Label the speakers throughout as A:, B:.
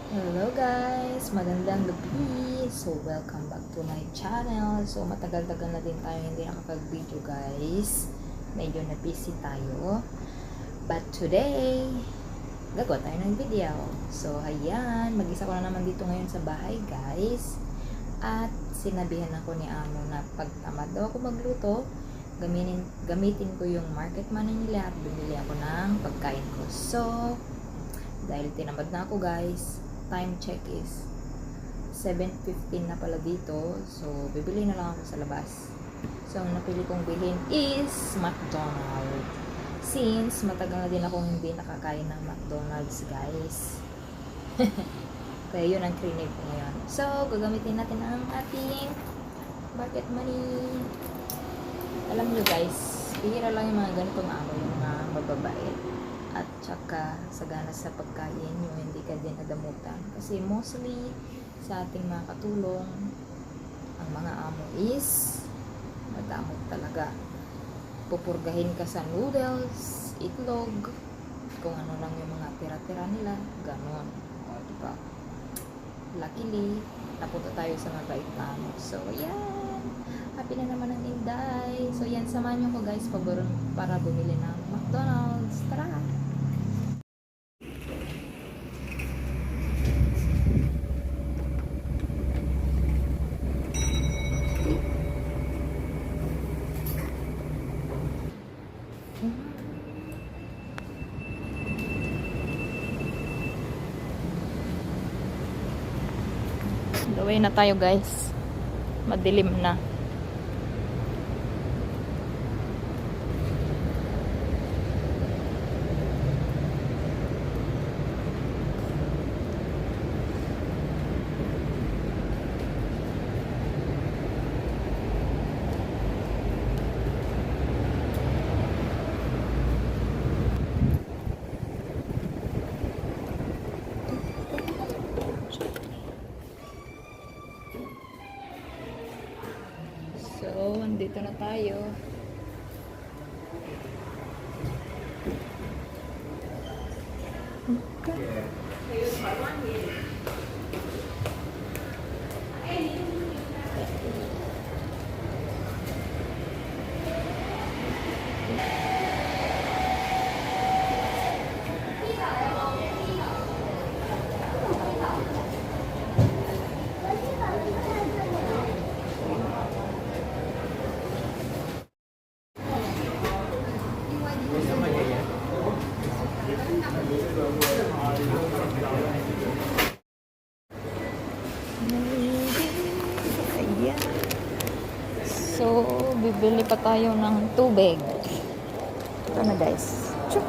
A: Hello guys! Magandang gabi! So, welcome back to my channel. So, matagal-tagal na din tayo hindi nakapag-video guys. Medyo na-busy tayo. But today, gagawa tayo ng video. So, ayan. Mag-isa ko na naman dito ngayon sa bahay guys. At sinabihan ako ni Amo na pag tamad daw ako magluto, gamitin ko yung market money nila at bumili ako ng pagkain ko. So, dahil tinamad na ako guys, time check is 7:15 na pala dito. So, bibili na lang ako sa labas. So, ang napili kong bilhin is McDonald's. Since matagal na din akong hindi nakakain ng McDonald's, guys. Kaya yun ang crave ko ngayon. So, gagamitin natin ang ating market money. Alam nyo guys, bihira lang yung mga ganitong yung mga mababait. At saka sagana sa pagkain yung hindi ka din nadamutan, kasi mostly sa ating mga katulong ang mga amo is madamot talaga. Pupurgahin ka sa noodles, itlog, kung ano lang yung mga tira-tira nila, ganon. O diba, luckily napunta tayo sa mabait na amo. So yan, happy na naman ang Inday. So yan, samahan nyo ko guys para bumili ng McDonald's. Tara! Gawin na tayo guys, madilim na. So, andito na tayo. Ayan. So, bibili pa tayo ng tubig. Ito na guys. Chuk!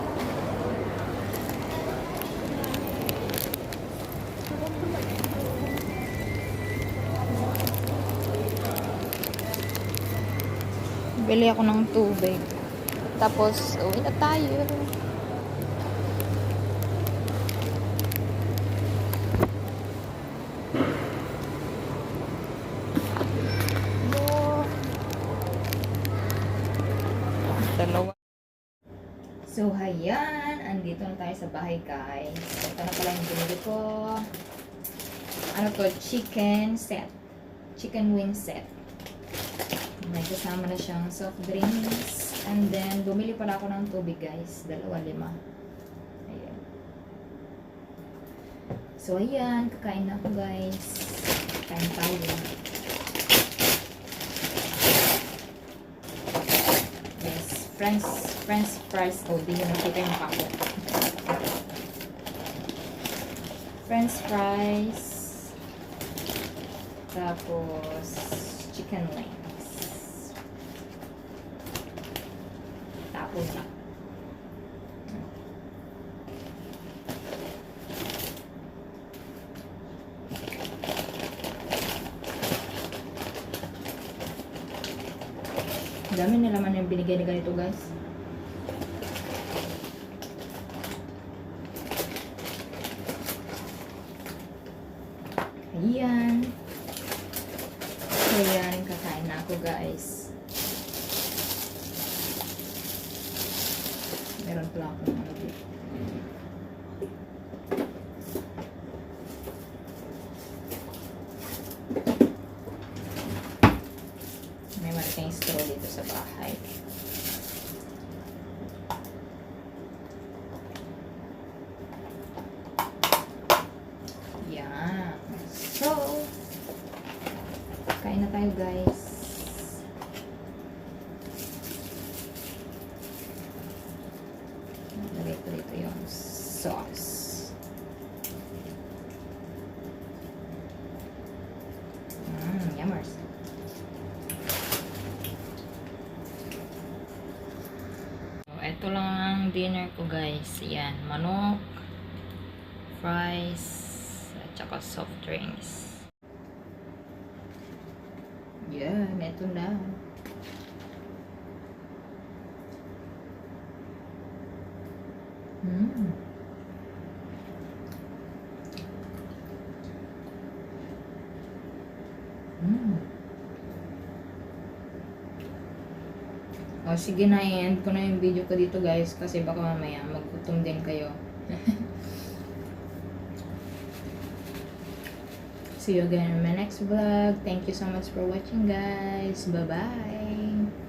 A: Bili ako ng tubig. Tapos, uwi na tayo. Dalawa. So, hayan. Andito na tayo sa bahay, guys. Ito na pala yung binili ko. Ano to? Chicken set. Chicken wing set. May kasama na siyang soft drinks. And then, bumili pala ako ng tubig, guys. 2.5. Ayan. So, ayan. Kakain na ako, guys. Kain tayo. French fries. Oh, di yun nakita yung pako. French fries. Tapos, chicken wings. Tapos na. Dami na naman yung binigay na ganito guys. Ayan. Ayan, kakain na ako guys. Meron pala akong ano dito. kain na tayo guys. Lagay ko dito yung sauce. Yummers. So, ito lang ang dinner ko guys. Yan, manok, fries, at saka soft drinks. Yan, ito na. O, sige na, i-end ko na yung video ko dito guys kasi baka mamaya maggutom din kayo. See you again in my next vlog. Thank you so much for watching guys. Bye-bye!